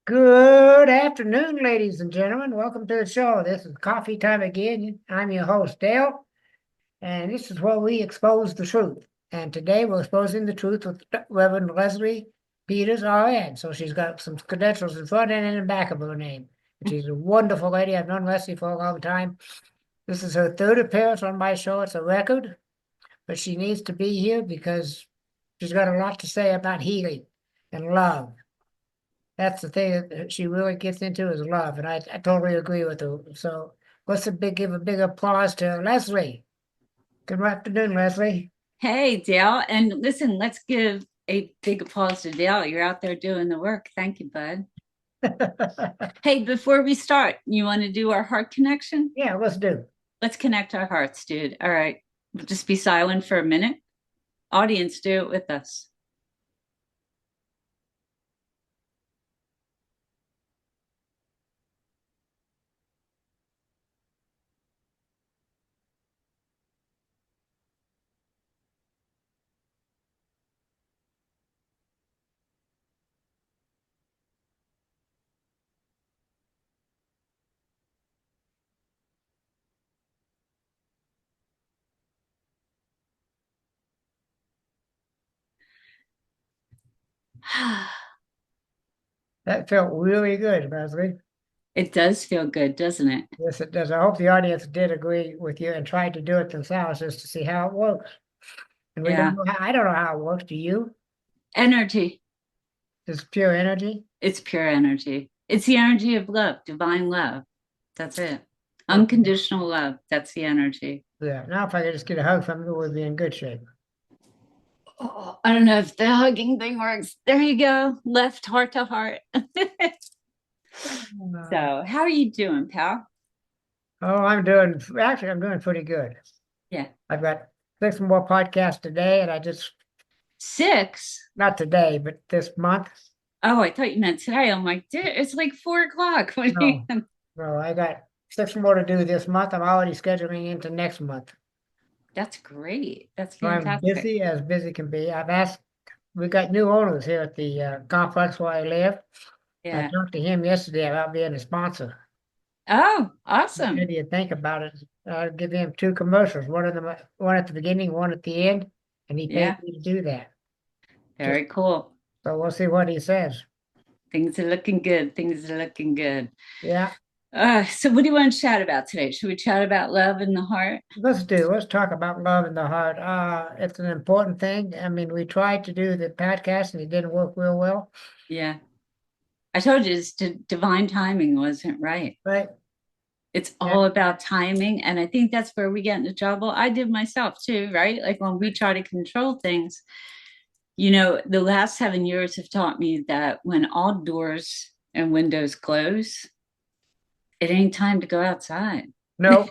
Good afternoon, ladies and gentlemen. Welcome to the show. This is coffee time again. I'm your host, Dale, and this is where we expose the truth. And today we're exposing the truth with Reverend Leslie Peters, RN. So she's got some credentials in front and in the back of her name. She's a wonderful lady. I've known Leslie for a long time. This is her third appearance on my show. It's a record, but she needs to be here because she's got a lot to say about healing and love. That's the thing that she really gets into is love, and I totally agree with her. So give a big applause to Leslie. Good afternoon, Leslie. Hey, Dale. And listen, let's give a big applause to Dale. You're out there doing the work. Thank you, bud. Hey, before we start, you want to do our heart connection? Yeah, let's do. Let's connect our hearts, dude. All right. We'll just be silent for a minute. Audience, do it with us. That felt really good, Leslie. It does feel good, doesn't it? Yes, it does. I hope the audience did agree with you and tried to do it themselves just to see how it works. And we don't Yeah. know how, I don't know how it works. Do you? Energy. It's pure energy. It's pure energy. It's the energy of love, divine love. That's it. Okay. Unconditional love. That's the energy. Yeah. Now, if I could just get a hug from you, we'd be in good shape. Oh, I don't know if the hugging thing works. There you go. Left heart to heart. Uh, So, how are you doing, pal? oh, I'm doing pretty good. Yeah. I've got six more podcasts today, and I just, Six? not today, but this month. Oh, I thought you meant today. I'm like, dude, it's like 4 o'clock. No, no, I got six more to do this month. I'm already scheduling into next month. That's great. That's So I'm fantastic. busy as busy can be. We got new owners here at the complex where I live. I Yeah. talked to him yesterday about being a sponsor. Oh, What awesome. do you think about it? I'll give him two commercials, one at the beginning, one at the end, and he paid Yeah. me to do that. Just Very cool. so we'll see what he says. Things are looking good. Things are looking good. Yeah. So what do you want to chat about today? Should we chat about love in the heart? Let's talk about love in the heart. It's an important thing. I mean, we tried to do the podcast and it didn't work real well, Yeah. I told you it's divine timing wasn't right. right? It's Yeah, all about timing. And I think that's where we get into trouble. I did myself too, right? Like when we try to control things, the last 7 years have taught me that when all doors and windows close, it ain't time to go outside. no,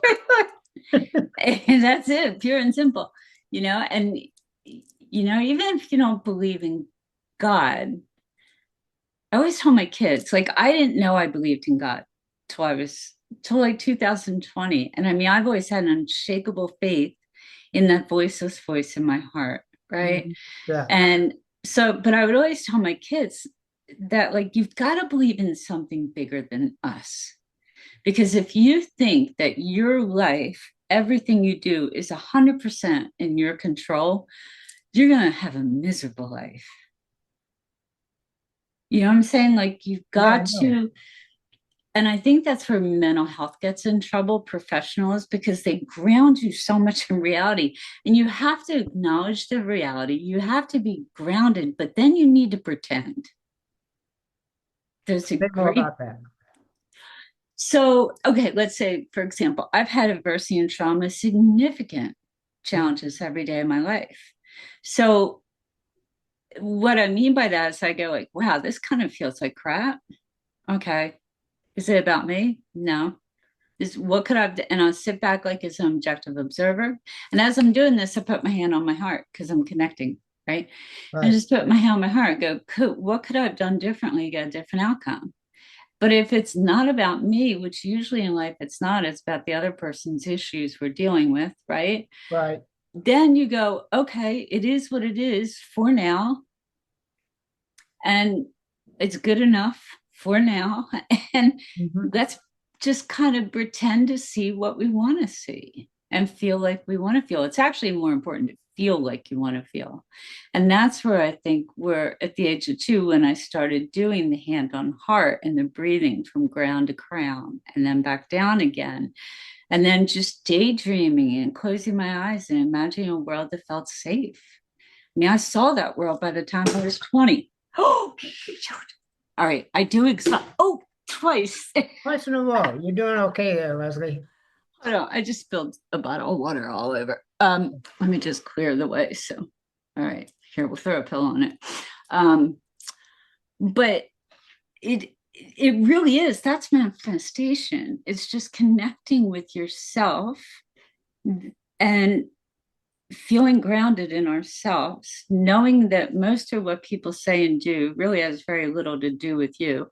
And that's it, pure and simple, and even if you don't believe in God, I always tell my kids, like, I didn't know I believed in God till I was till like 2020. And I mean, I've always had an unshakable faith in that voiceless voice in my heart, right? mhm, yeah, And so, but I would always tell my kids that, like, you've got to believe in something bigger than us. Because if you think that your life, everything you do is 100% in your control, you're going to have a miserable life. You know what I'm saying? Like, you've yeah, I got know. to, and I think that's where mental health gets in trouble, professionals, because they ground you so much in reality. And you have to acknowledge the reality. You have to be grounded, but then you need to pretend. There's a Say more great about that. So, okay, let's say, for example, I've had adversity and trauma, significant challenges every day of my life. So, what I mean by that is I go like, wow, this kind of feels like crap. Okay. Is it about me? No. Is what could I've done? And I'll sit back like as an objective observer. And as I'm doing this, I put my hand on my heart because I'm connecting, right? And Right. just put my hand on my heart, go, what could I have done differently to get a different outcome? But if it's not about me, which usually in life it's not, it's about the other person's issues we're dealing with, right? Right. Then you go, okay, it is what it is for now. And it's good enough for now. And Mhm. let's just kind of pretend to see what we want to see and feel like we want to feel. It's actually more important to feel like you want to feel. And that's where I think we're at the age of 2 when I started doing the hand on heart and the breathing from ground to crown and then back down again. And then just daydreaming and closing my eyes and imagining a world that felt safe. I mean, I saw that world by the time I was 20. Oh, all right. I do exhaust. Oh, twice. Twice in a row. You're doing okay there, Leslie. I know. I just spilled a bottle of water all over. Let me just clear the way. So, all right. Here, we'll throw a pill on it. But it really is. That's manifestation. It's just connecting with yourself and feeling grounded in ourselves, knowing that most of what people say and do really has very little to do with you.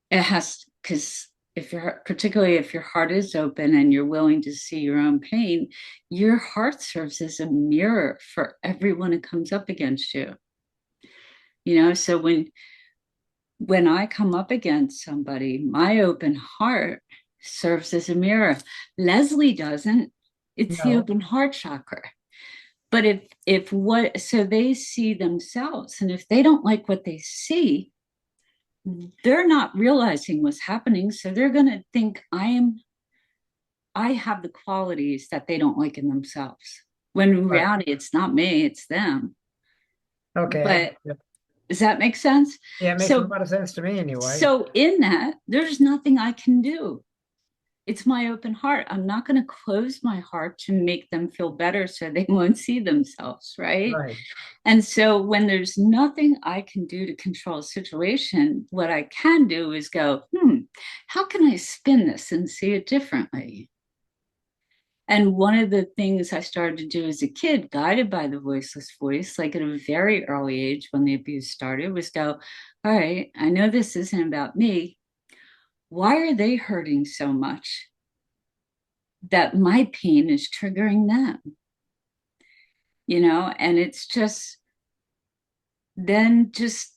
It has, because if you're, particularly if your heart is open and you're willing to see your own pain, your heart serves as a mirror for everyone who comes up against you. So when I come up against somebody, my open heart serves as a mirror. Leslie doesn't. It's the No. open heart chakra. But if what so they see themselves, and if they don't like what they see, they're not realizing what's happening. So they're gonna think I have the qualities that they don't like in themselves. When in Right. reality, it's not me, it's them. Okay. But does that make sense? Yeah, it makes a So lot of sense to me anyway. so in that, there's nothing I can do. It's my open heart. I'm not going to close my heart to make them feel better so they won't see themselves, right? Right. And so when there's nothing I can do to control a situation, what I can do is go, how can I spin this and see it differently? And one of the things I started to do as a kid, guided by the voiceless voice, like at a very early age when the abuse started, was go, all right, I know this isn't about me. Why are they hurting so much that my pain is triggering them? And it's just then just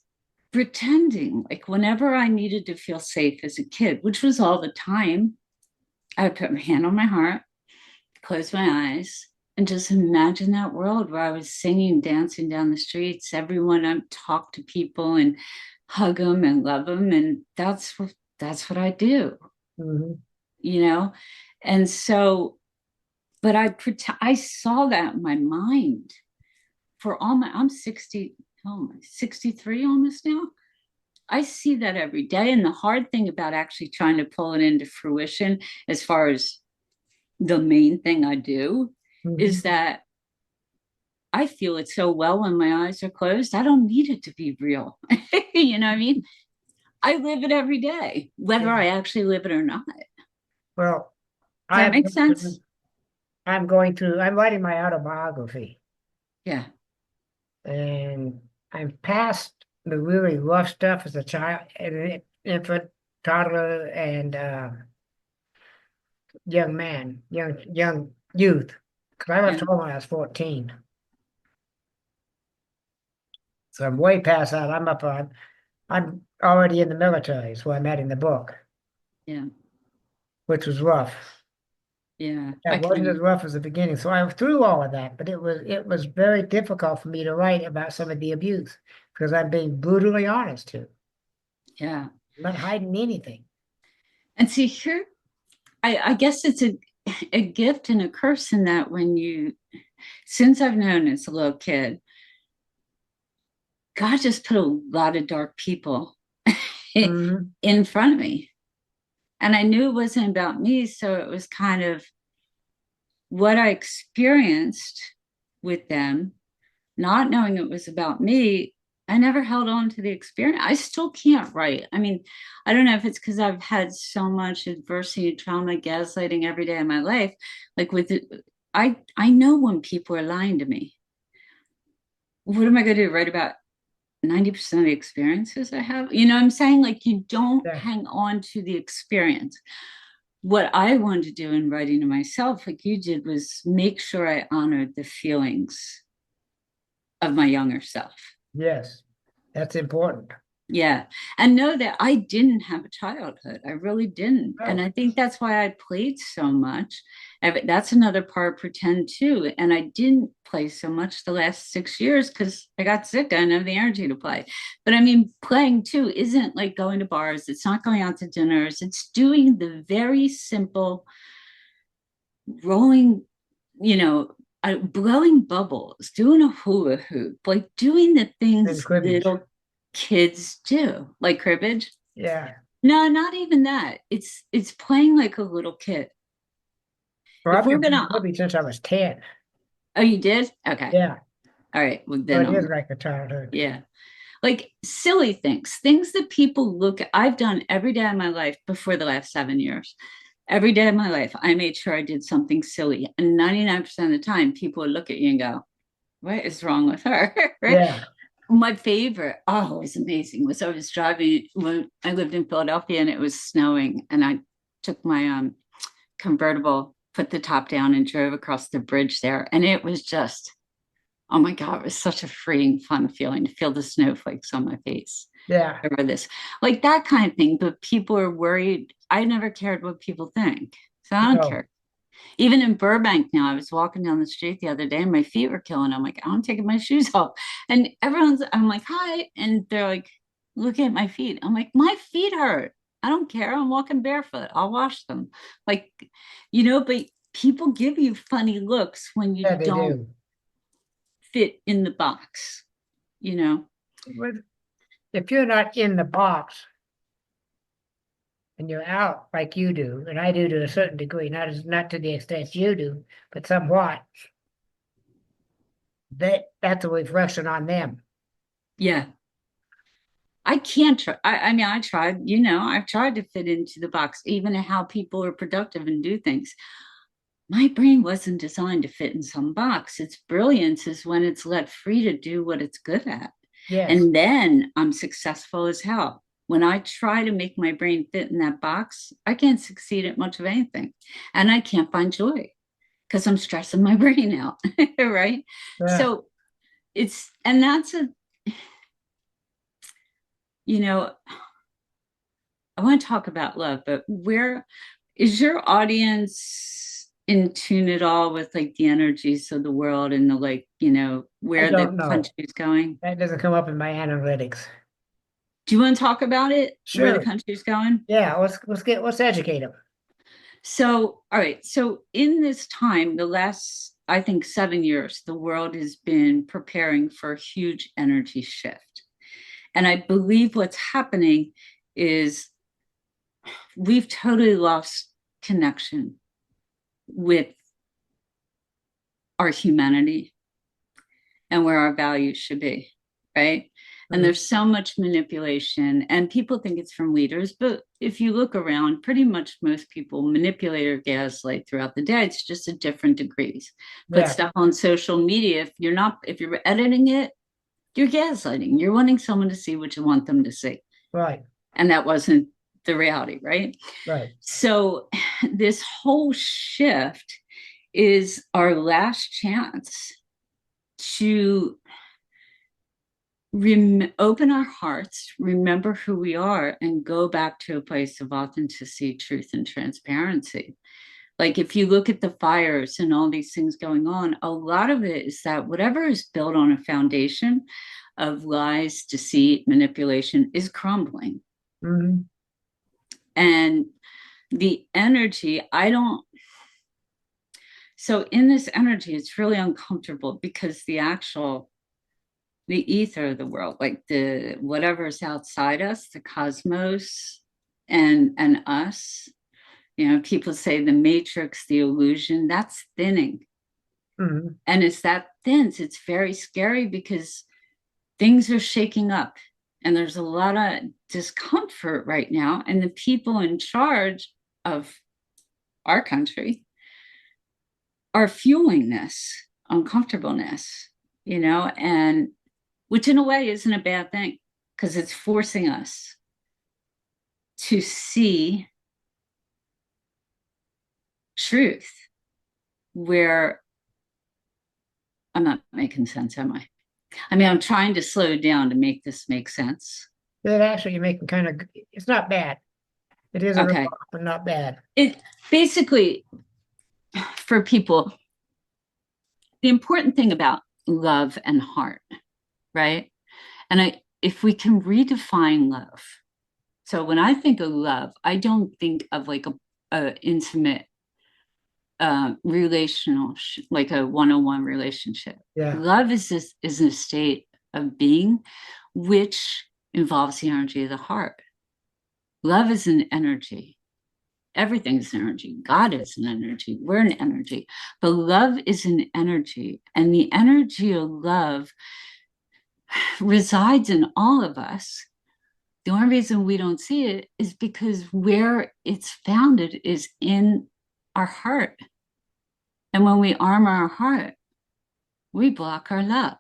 pretending like whenever I needed to feel safe as a kid, which was all the time, I would put my hand on my heart, close my eyes, and just imagine that world where I was singing, dancing down the streets. Everyone, I talk to people and hug them and love them, and that's what I do, Hmm. you know. And so, but I saw that in my mind for all my. I'm 60. Oh my, 63 almost now. I see that every day. And the hard thing about actually trying to pull it into fruition, as far as the main thing I do, Hmm. is that I feel it so well when my eyes are closed. I don't need it to be real. You know what I mean? I live it every day, whether Yeah. I actually live it or not. Does Well, that I'm make going sense? through, I'm going through, I'm writing my autobiography, Yeah. and I'm past the really rough stuff as a child, an infant, toddler, and young man, young youth. Because I left Yeah. home when I was 14. So I'm way past that. I'm already in the military, is where I'm at in the book, Yeah. which was rough. Yeah. I That wasn't as can. rough as the beginning. So I was through all of that, but it was very difficult for me to write about some of the abuse because I'm being brutally honest too. Yeah. I'm not hiding anything. And see, here, I guess it's a gift and a curse in that since I've known as a little kid, God just put a lot of dark people Hmm. in front of me. And I knew it wasn't about me. So it was kind of what I experienced with them, not knowing it was about me. I never held on to the experience. I still can't write. I mean, I don't know if it's because I've had so much adversity, trauma, gaslighting every day of my life. Like with it, I know when people are lying to me. What am I going to do? Write about 90% of the experiences I have? You know what I'm saying? Like you don't Yeah. hang on to the experience. What I wanted to do in writing to myself, like you did, was make sure I honored the feelings of my younger self. Yes. That's important. Yeah. And know that I didn't have a childhood. I really didn't. And Oh, I think that's why I played so much. That's another part of pretend too. And I didn't play so much the last 6 years because I got sick. I didn't have the energy to play. But I mean, playing too isn't like going to bars, it's not going out to dinners, it's doing the very simple rolling, you know, blowing bubbles, doing a hula hoop, like doing the and things cribbage. little kids do, like cribbage. Yeah. No, not even that. It's playing like a little kid. Well, If I've we're been playing gonna, cribbage since I was 10. oh, you did? Okay. Yeah. All right. Well, So then it is I'm, like a childhood. yeah. Like silly things, things that people look at. I've done every day of my life before the last 7 years. Every day of my life, I made sure I did something silly. And 99% of the time, people would look at you and go, what is wrong with her? Right? Yeah. My favorite, oh, it was amazing, was I was driving when I lived in Philadelphia and it was snowing. And I took my convertible, put the top down, and drove across the bridge there. And it was just, oh my God, it was such a freeing, fun feeling to feel the snowflakes on my face Yeah. over this, like that kind of thing. But people are worried. I never cared what people think. So I don't No. care. Even in Burbank now, I was walking down the street the other day and my feet were killing. I'm like, I'm taking my shoes off. And I'm like, hi. And they're like, look at my feet. I'm like, my feet hurt. I don't care. I'm walking barefoot. I'll wash them. Like, but people give you funny looks when you Yeah, they don't do. fit in the box, you know? But if you're not in the box and you're out like you do, and I do to a certain degree, not to the extent you do, but somewhat, that's a reflection on them. Yeah. I can't try. I mean, I tried, I've tried to fit into the box, even how people are productive and do things. My brain wasn't designed to fit in some box. Its brilliance is when it's let free to do what it's good at. Yes. And then I'm successful as hell. When I try to make my brain fit in that box, I can't succeed at much of anything. And I can't find joy because I'm stressing my brain out. Right. Yeah. So and that's you know, I want to talk about love, but where is your audience in tune at all with like the energies of the world and the like, I where the don't know. country's going? That doesn't come up in my analytics. Do you want to talk about it, where the Sure. country's going? Yeah. Let's educate them. So, all right. So, in this time, the last, I think, 7 years, the world has been preparing for a huge energy shift. And I believe what's happening is we've totally lost connection with our humanity and where our values should be, right? And Mhm. there's so much manipulation, and people think it's from leaders. But if you look around, pretty much most people manipulate or gaslight throughout the day. It's just at different degrees. Put Yeah. stuff on social media. If you're editing it, you're gaslighting. You're wanting someone to see what you want them to see. Right. And that wasn't the reality, right? Right. So, this whole shift is our last chance to open our hearts, remember who we are, and go back to a place of authenticity, truth, and transparency. Like if you look at the fires and all these things going on, a lot of it is that whatever is built on a foundation of lies, deceit, manipulation is crumbling. Hmm. And the energy, I don't, so in this energy, it's really uncomfortable because the ether of the world, like the whatever's outside us, the cosmos and us. People say the matrix, the illusion, that's thinning. Hmm. And as that thins, it's very scary because things are shaking up and there's a lot of discomfort right now. And the people in charge of our country are fueling this uncomfortableness, and which in a way isn't a bad thing because it's forcing us to see truth where I'm not making sense, am I? I mean, I'm trying to slow down to make this make sense. That actually you're making kind of, it's not bad. It is a little Okay. off, but not bad. It basically, for people, the important thing about love and heart, right? And if we can redefine love. So when I think of love, I don't think of like a intimate relational, like a one-on-one relationship. Yeah, Love is a state of being which involves the energy of the heart. Love is an energy. Everything's an energy. God is an energy. We're an energy. But love is an energy. And the energy of love resides in all of us. The only reason we don't see it is because where it's founded is in our heart. And when we armor our heart, we block our love,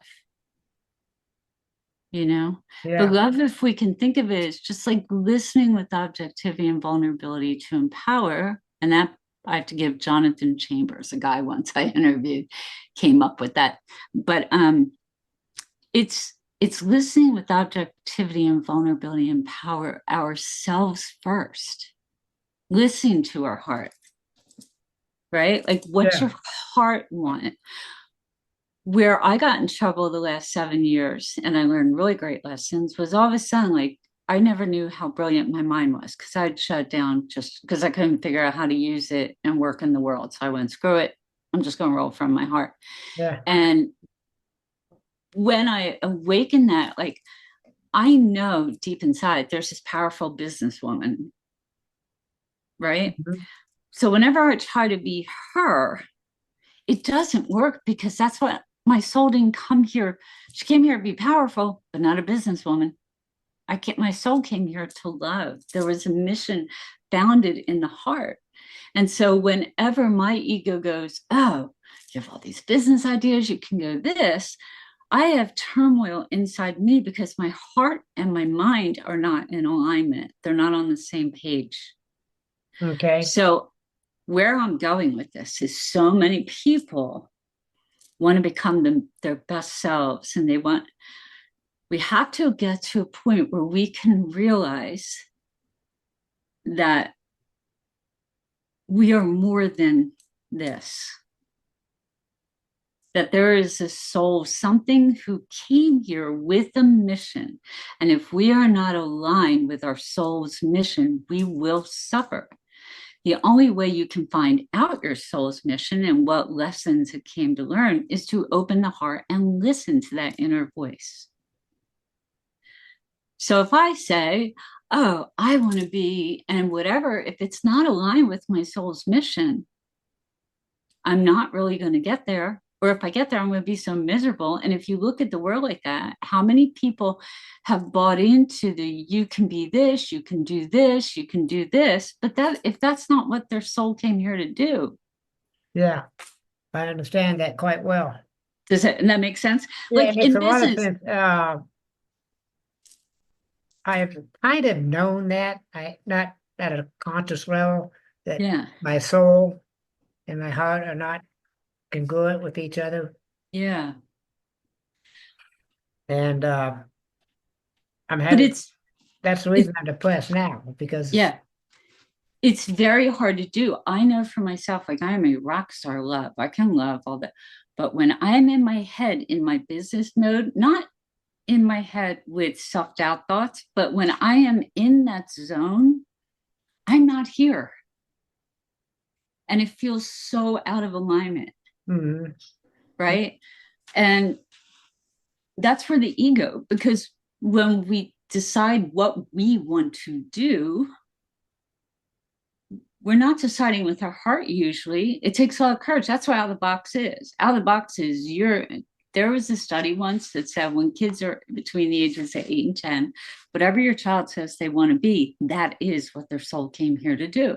you know? But yeah, love, if we can think of it, is just like listening with objectivity and vulnerability to empower. And that I have to give Jonathan Chambers, a guy once I interviewed, came up with that. But it's listening with objectivity and vulnerability and empower ourselves first. Listening to our heart, right? Like, what's yeah. your heart want? Where I got in trouble the last 7 years and I learned really great lessons was all of a sudden, like, I never knew how brilliant my mind was because I'd shut down just because I couldn't figure out how to use it and work in the world. So I went, screw it. I'm just going to roll from my heart. Yeah. And when I awakened that, like, I know deep inside there's this powerful businesswoman, right? Mhm. So whenever I try to be her, it doesn't work because that's what my soul didn't come here. She came here to be powerful, but not a businesswoman. My soul came here to love. There was a mission founded in the heart. And so whenever my ego goes, oh, you have all these business ideas, you can go this, I have turmoil inside me because my heart and my mind are not in alignment. They're not on the same page. Okay. So where I'm going with this is so many people want to become their best selves and we have to get to a point where we can realize that we are more than this, that there is a soul, something who came here with a mission. And if we are not aligned with our soul's mission, we will suffer. The only way you can find out your soul's mission and what lessons it came to learn is to open the heart and listen to that inner voice. So if I say, oh, I want to be, and whatever, if it's not aligned with my soul's mission, I'm not really going to get there. Or if I get there, I'm going to be so miserable. And if you look at the world like that, how many people have bought into the you can be this, you can do this, you can do this. But that if that's not what their soul came here to do, Yeah. I understand that quite well. that make sense? Yeah, it Like makes in a lot of business, sense. I've kind of known that, I not at a conscious level, that yeah, my soul and my heart are not congruent with each other. yeah. And I'm But having it's that's the it, reason I'm depressed now, because yeah, it's very hard to do. I know for myself, like I am a rock star love. I can love all that. But when I'm in my head in my business mode, not in my head with self-doubt thoughts, but when I am in that zone, I'm not here. And it feels so out of alignment, mhm, right? And that's for the ego, because when we decide what we want to do, we're not deciding with our heart usually. It takes a lot of courage. That's what out of the box is. Out of the box is there was a study once that said when kids are between the ages of 8 and 10, whatever your child says they want to be, that is what their soul came here to do.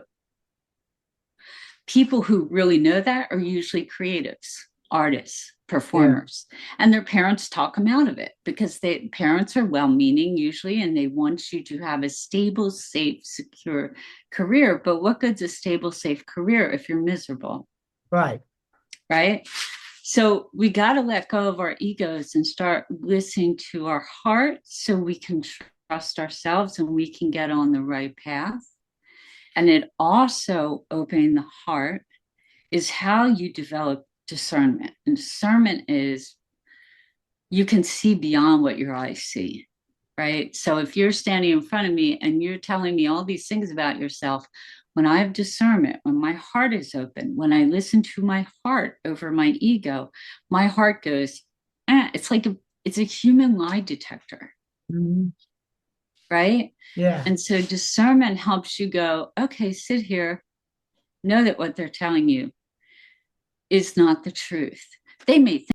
People who really know that are usually creatives, artists, yeah, performers, and their parents talk them out of it because parents are well-meaning usually, and they want you to have a stable, safe, secure career. But what good's a stable, safe career if you're miserable, right. right? So we got to let go of our egos and start listening to our heart so we can trust ourselves and we can get on the right path. And it also opening the heart is how you develop discernment. And discernment is you can see beyond what your eyes see, right? So if you're standing in front of me and you're telling me all these things about yourself, when I have discernment, when my heart is open, when I listen to my heart over my ego, my heart goes, it's like it's a human lie detector, Mhm. right? Yeah. And so discernment helps you go, okay, sit here, know that what they're telling you is not the truth. They may think